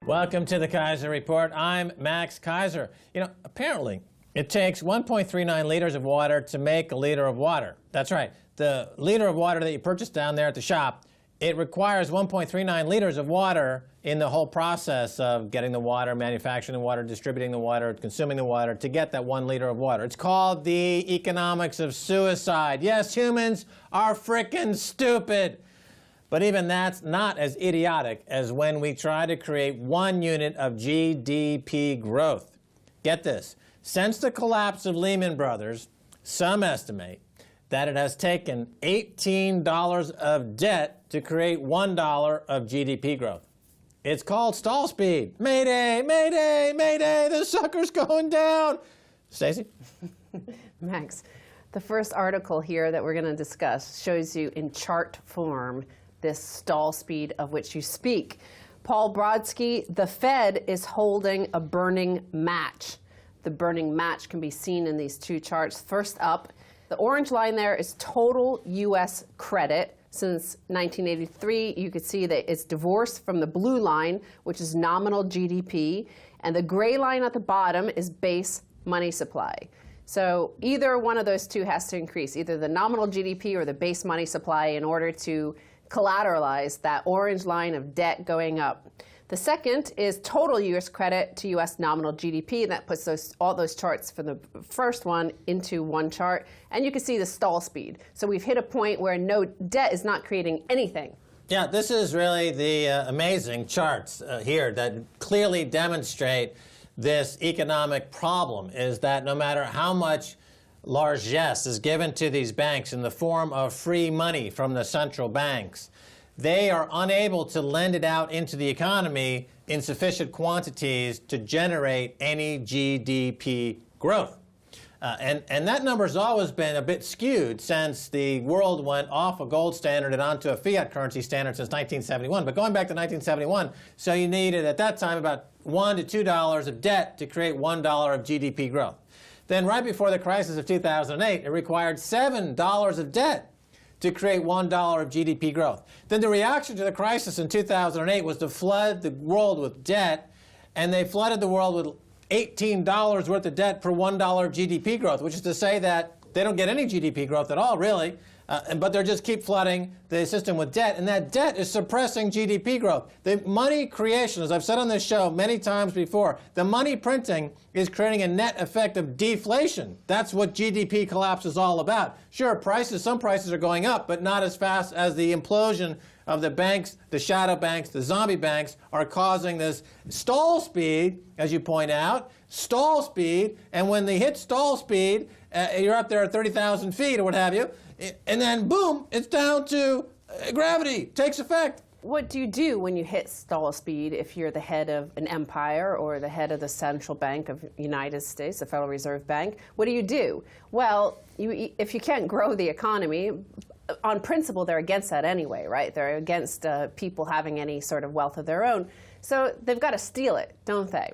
Welcome to the Kaiser Report. I'm Max Kaiser. You know, apparently it takes 1.39 liters of water to make a liter of water. That's right. The liter of water that you purchase down there at the shop, it requires 1.39 liters of water in the whole process of getting the water, manufacturing the water, distributing the water, consuming the water to get that 1 liter of water. It's called the economics of suicide. Yes, humans are frickin' stupid. But even that's not as idiotic as when we try to create 1 unit of GDP growth. Get this. Since the collapse of Lehman Brothers, some estimate that it has taken $18 of debt to create $1 of GDP growth. It's called stall speed. Mayday, mayday, mayday, the sucker's going down. Stacey? Max, the first article here that we're going to discuss shows you in chart form this stall speed of which you speak. Paul Brodsky, the Fed is holding a burning match. The burning match can be seen in these two charts. First up, the orange line there is total U.S. credit. Since 1983, you could see that it's divorced from the blue line, which is nominal GDP, and the gray line at the bottom is base money supply. So either one of those two has to increase, either the nominal GDP or the base money supply, in order to collateralize that orange line of debt going up. The second is total U.S. credit to U.S. nominal GDP, and that puts all those charts for the first one into one chart. And you can see the stall speed. So we've hit a point where no debt is not creating anything. Yeah, this is really the amazing charts here that clearly demonstrate this economic problem, is that no matter how much largesse is given to these banks in the form of free money from the central banks, they are unable to lend it out into the economy in sufficient quantities to generate any GDP growth. And that number's always been a bit skewed since the world went off a gold standard and onto a fiat currency standard since 1971. But going back to 1971, so you needed at that time about $1 to $2 of debt to create $1 of GDP growth. Then right before the crisis of 2008, it required $7 of debt to create $1 of GDP growth. Then the reaction to the crisis in 2008 was to flood the world with debt, and they flooded the world with $18 worth of debt per $1 of GDP growth, which is to say that they don't get any GDP growth at all, really, but they just keep flooding the system with debt, and that debt is suppressing GDP growth. The money creation, as I've said on this show many times before, the money printing is creating a net effect of deflation. That's what GDP collapse is all about. Sure, some prices are going up, but not as fast as the implosion of the banks, the shadow banks, the zombie banks are causing this stall speed, as you point out, stall speed, and when they hit stall speed, you're up there at 30,000 feet or what have you, and then boom, it's down to gravity, takes effect. What do you do when you hit stall speed if you're the head of an empire or the head of the Central Bank of the United States, the Federal Reserve Bank? What do? Well, if you can't grow the economy, on principle, they're against that anyway, right? They're against people having any sort of wealth of their own. So they've got to steal it, don't they?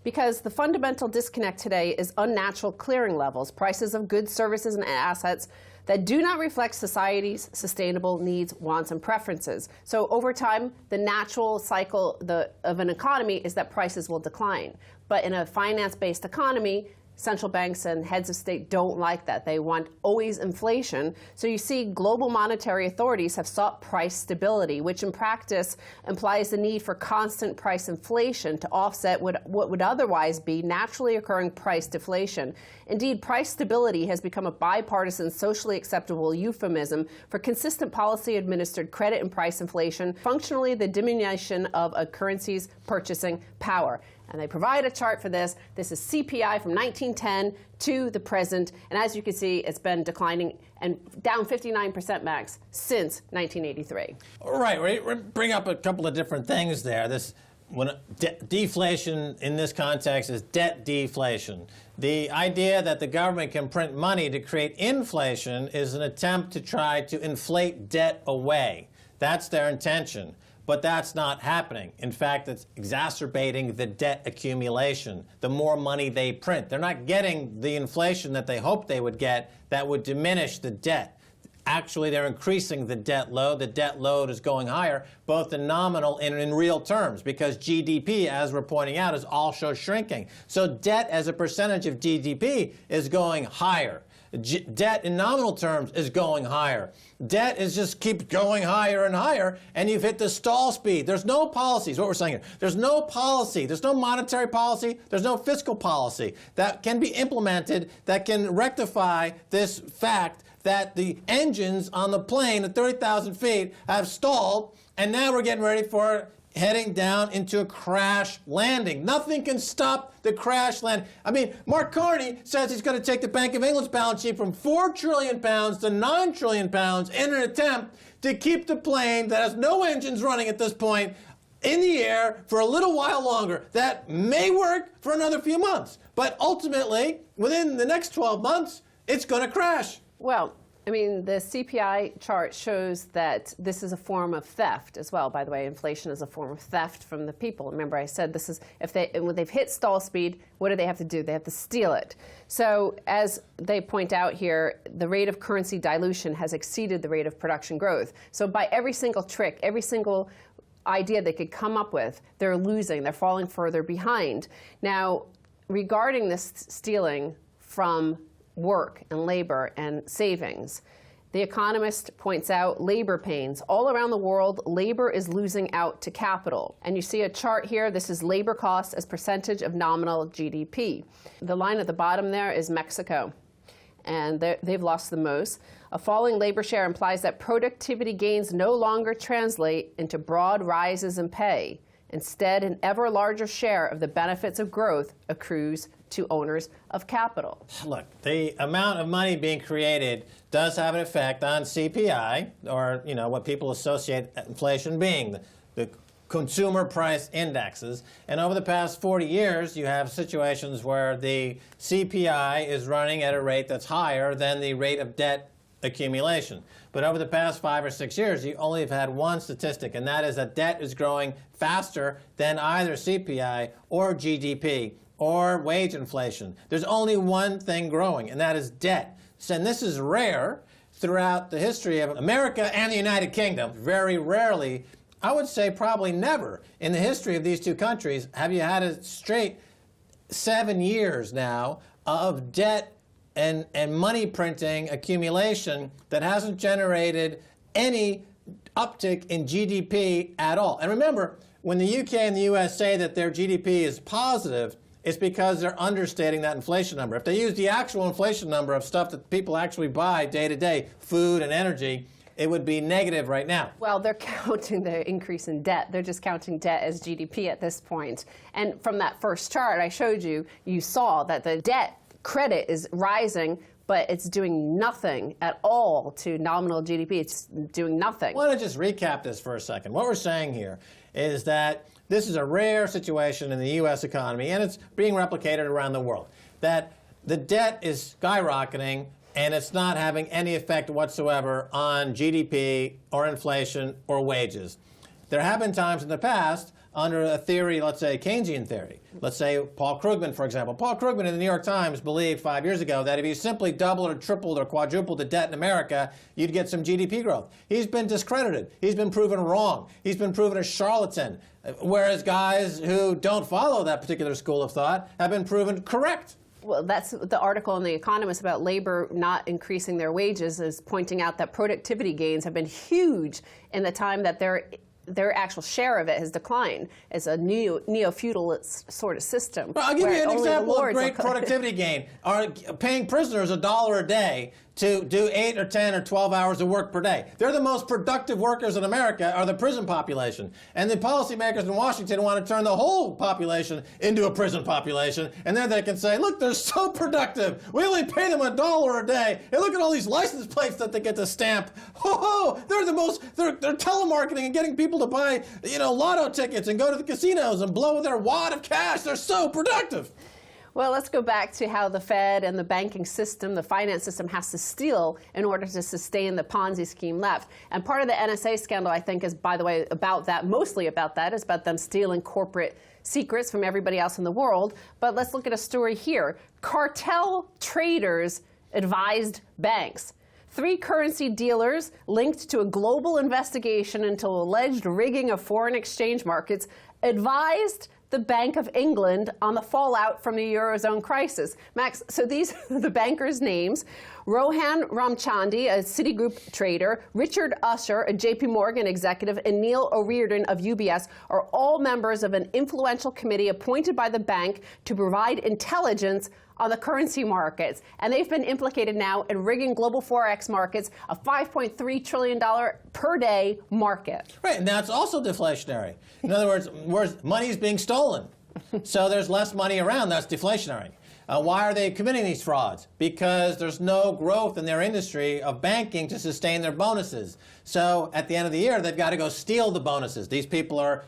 Because the fundamental disconnect today is unnatural clearing levels, prices of goods, services, and assets that do not reflect society's sustainable needs, wants, and preferences. So over time, the natural cycle of an economy is that prices will decline. But in a finance-based economy, central banks and heads of state don't like that. They want always inflation. So you see global monetary authorities have sought price stability, which in practice implies the need for constant price inflation to offset what would otherwise be naturally occurring price deflation. Indeed, price stability has become a bipartisan, socially acceptable euphemism for consistent policy-administered credit and price inflation, functionally the diminution of a currency's purchasing power. And they provide a chart for this. This is CPI from 1910 to the present. And as you can see, it's been declining and down 59%, Max, since 1983. Right. We bring up a couple of different things there. Deflation in this context is debt deflation. The idea that the government can print money to create inflation is an attempt to try to inflate debt away. That's their intention. But that's not happening. In fact, it's exacerbating the debt accumulation. The more money they print, they're not getting the inflation that they hoped they would get that would diminish the debt. Actually, they're increasing the debt load. The debt load is going higher, both in nominal and in real terms, because GDP, as we're pointing out, is also shrinking. So debt as a percentage of GDP is going higher. Debt in nominal terms is going higher. Debt is just keeps going higher and higher, and you've hit the stall speed. There's no policies, what we're saying here. There's no policy. There's no monetary policy. There's no fiscal policy that can be implemented that can rectify this fact that the engines on the plane at 30,000 feet have stalled, and now we're getting ready for heading down into a crash landing. Nothing can stop the crash landing. I mean, Mark Carney says he's going to take the Bank of England's balance sheet from £4 trillion to £9 trillion in an attempt to keep the plane that has no engines running at this point in the air for a little while longer. That may work for another few months, but ultimately, within the next 12 months, it's going to crash. Well, I mean, the CPI chart shows that this is a form of theft as well. By the way, inflation is a form of theft from the people. Remember, I said this is when they've hit stall speed, what do they have to do? They have to steal it. So as they point out here, the rate of currency dilution has exceeded the rate of production growth. So by every single trick, every single idea they could come up with, they're losing. They're falling further behind. Now, regarding this stealing from work and labor and savings, the Economist points out labor pains. All around the world, labor is losing out to capital. And you see a chart here. This is labor costs as percentage of nominal GDP. The line at the bottom there is Mexico, and they've lost the most. A falling labor share implies that productivity gains no longer translate into broad rises in pay. Instead, an ever larger share of the benefits of growth accrues to owners of capital. Look, the amount of money being created does have an effect on CPI, or what people associate inflation being, the consumer price indexes. And over the past 40 years, you have situations where the CPI is running at a rate that's higher than the rate of debt accumulation. But over the past 5 or 6 years, you only have had one statistic, and that is that debt is growing faster than either CPI or GDP or wage inflation. There's only one thing growing, and that is debt. And this is rare throughout the history of America and the United Kingdom. Very rarely, I would say probably never, in the history of these two countries have you had a straight 7 years now of debt and money printing accumulation that hasn't generated any uptick in GDP at all. And remember, when the UK and the US say that their GDP is positive, it's because they're understating that inflation number. If they use the actual inflation number of stuff that people actually buy day to day, food and energy, it would be negative right now. Well, they're counting the increase in debt. They're just counting debt as GDP at this point. And from that first chart I showed you, you saw that the debt credit is rising, but it's doing nothing at all to nominal GDP. It's doing nothing. I want to just recap this for a second. What we're saying here is that this is a rare situation in the U.S. economy, and it's being replicated around the world, that the debt is skyrocketing, and it's not having any effect whatsoever on GDP or inflation or wages. There have been times in the past under a theory, let's say Keynesian theory. Let's say Paul Krugman, for example. Paul Krugman in the New York Times believed 5 years ago that if you simply doubled or tripled or quadrupled the debt in America, you'd get some GDP growth. He's been discredited. He's been proven wrong. He's been proven a charlatan, whereas guys who don't follow that particular school of thought have been proven correct. Well, that's the article in The Economist about labor not increasing their wages is pointing out that productivity gains have been huge in the time that their actual share of it has declined. It's a neo-feudal sort of system. Well, I'll give you an example of great productivity gain. Paying prisoners $1 a day to do 8 or 10 or 12 hours of work per day. They're the most productive workers in America, are the prison population. And the policymakers in Washington want to turn the whole population into a prison population. And then they can say, look, they're so productive. We only pay them $1 a day. And look at all these license plates that they get to stamp. Ho-ho! They're telemarketing and getting people to buy, lotto tickets and go to the casinos and blow their wad of cash. They're so productive. Well, let's go back to how the Fed and the banking system, the finance system, has to steal in order to sustain the Ponzi scheme left. And part of the NSA scandal, I think, is, by the way, about that, mostly about that, is about them stealing corporate secrets from everybody else in the world. But let's look at a story here. Cartel traders advised banks. 3 currency dealers linked to a global investigation into alleged rigging of foreign exchange markets advised the Bank of England on the fallout from the Eurozone crisis. Max, so these are the bankers' names. Rohan Ramchandani, a Citigroup trader, Richard Usher, a JP Morgan executive, and Neil O'Riordan of UBS are all members of an influential committee appointed by the bank to provide intelligence on the currency markets. And they've been implicated now in rigging global Forex markets, a $5.3 trillion per day market. Right, and that's also deflationary. In other words, money is being stolen. So there's less money around. That's deflationary. Why are they committing these frauds? Because there's no growth in their industry of banking to sustain their bonuses. So at the end of the year, they've got to go steal the bonuses. These people are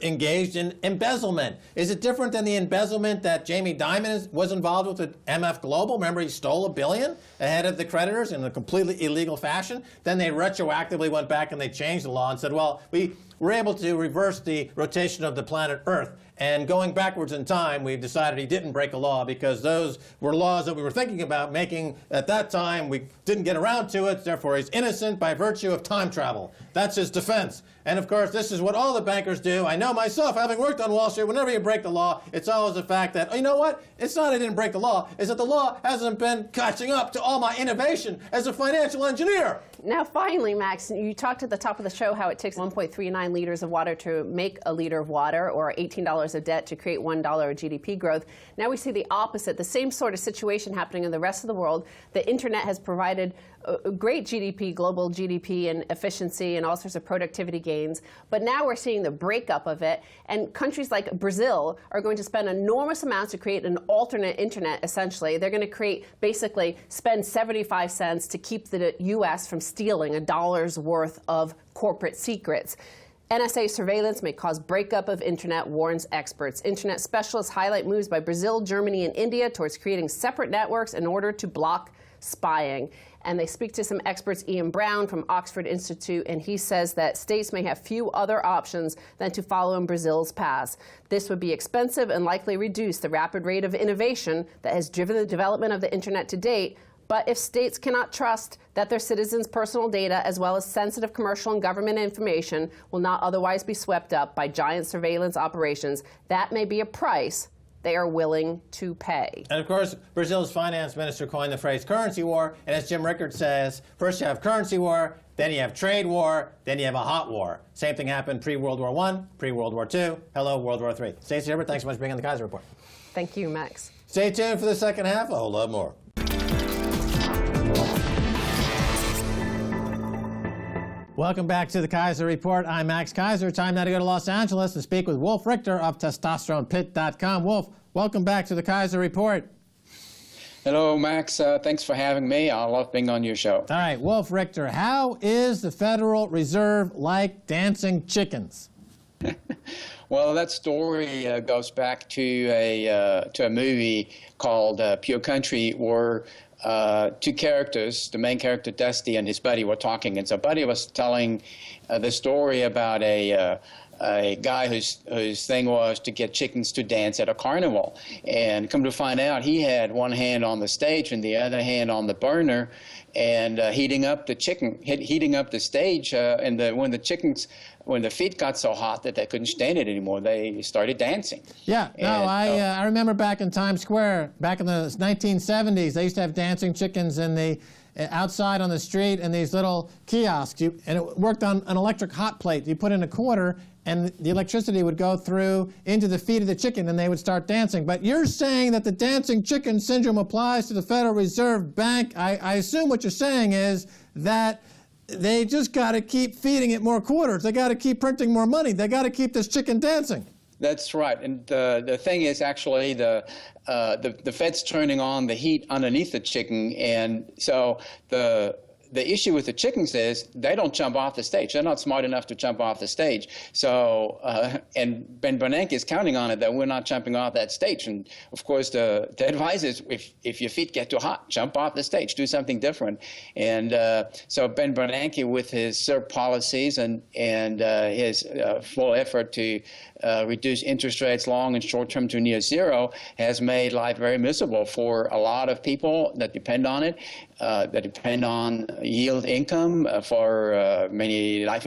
engaged in embezzlement. Is it different than the embezzlement that Jamie Dimon was involved with at MF Global? Remember, he stole $1 billion ahead of the creditors in a completely illegal fashion. Then they retroactively went back and they changed the law and said, well, we were able to reverse the rotation of the planet Earth. And going backwards in time, we decided he didn't break a law because those were laws that we were thinking about making at that time. We didn't get around to it, therefore he's innocent by virtue of time travel. That's his defense. And of course, this is what all the bankers do. I know myself, having worked on Wall Street, whenever you break the law, it's always the fact that, oh, you know what? It's not I didn't break the law, it's that the law hasn't been catching up to all my innovation as a financial engineer. Now, finally, Max, you talked at the top of the show how it takes 1.39 liters of water to make a liter of water, or $18 of debt to create $1 of GDP growth. Now we see the opposite, the same sort of situation happening in the rest of the world. The internet has provided great GDP, global GDP and efficiency and all sorts of productivity gains. But now we're seeing the breakup of it. And countries like Brazil are going to spend enormous amounts to create an alternate internet, essentially. They're going to basically spend 75 cents to keep the U.S. from stealing $1's worth of corporate secrets. NSA surveillance may cause breakup of internet, warns experts. Internet specialists highlight moves by Brazil, Germany, and India towards creating separate networks in order to block spying. And they speak to some experts, Ian Brown from Oxford Institute, and he says that states may have few other options than to follow in Brazil's path. This would be expensive and likely reduce the rapid rate of innovation that has driven the development of the internet to date. But if states cannot trust that their citizens' personal data, as well as sensitive commercial and government information, will not otherwise be swept up by giant surveillance operations, that may be a price they are willing to pay. And of course, Brazil's finance minister coined the phrase currency war. And as Jim Rickard says, first you have currency war, then you have trade war, then you have a hot war. Same thing happened pre-World War I, pre-World War II. Hello, World War III. Stacey Herbert, thanks so much for being on the Kaiser Report. Thank you, Max. Stay tuned for the second half. A whole lot more. Welcome back to the Kaiser Report. I'm Max Kaiser. Time now to go to Los Angeles and speak with Wolf Richter of TestosteronePit.com. Wolf, welcome back to the Kaiser Report. Hello, Max. Thanks for having me. I love being on your show. All right, Wolf Richter, how is the Federal Reserve like dancing chickens? Well, that story goes back to a movie called Pure Country, where two characters, the main character Dusty and his buddy, were talking. And so Buddy was telling the story about a guy whose thing was to get chickens to dance at a carnival. And come to find out, he had one hand on the stage and the other hand on the burner, and heating up the stage. And when the feet got so hot that they couldn't stand it anymore, they started dancing. Yeah, I remember back in Times Square, back in the 1970s, they used to have dancing chickens in the outside on the street in these little kiosks, and it worked on an electric hot plate. You put in a quarter, and the electricity would go through into the feet of the chicken, and they would start dancing. But you're saying that the dancing chicken syndrome applies to the Federal Reserve Bank. I assume what you're saying is that they just got to keep feeding it more quarters. They got to keep printing more money. They got to keep this chicken dancing. That's right. And the thing is, actually, the Fed's turning on the heat underneath the chicken, and so the issue with the chickens is they don't jump off the stage. They're not smart enough to jump off the stage. So, and Ben Bernanke is counting on it that we're not jumping off that stage. And of course, the advice is if your feet get too hot, jump off the stage, do something different. And so Ben Bernanke, with his CERP policies and his full effort to reduce interest rates long and short term to near zero, has made life very miserable for a lot of people that depend on it. that depend on yield income for many life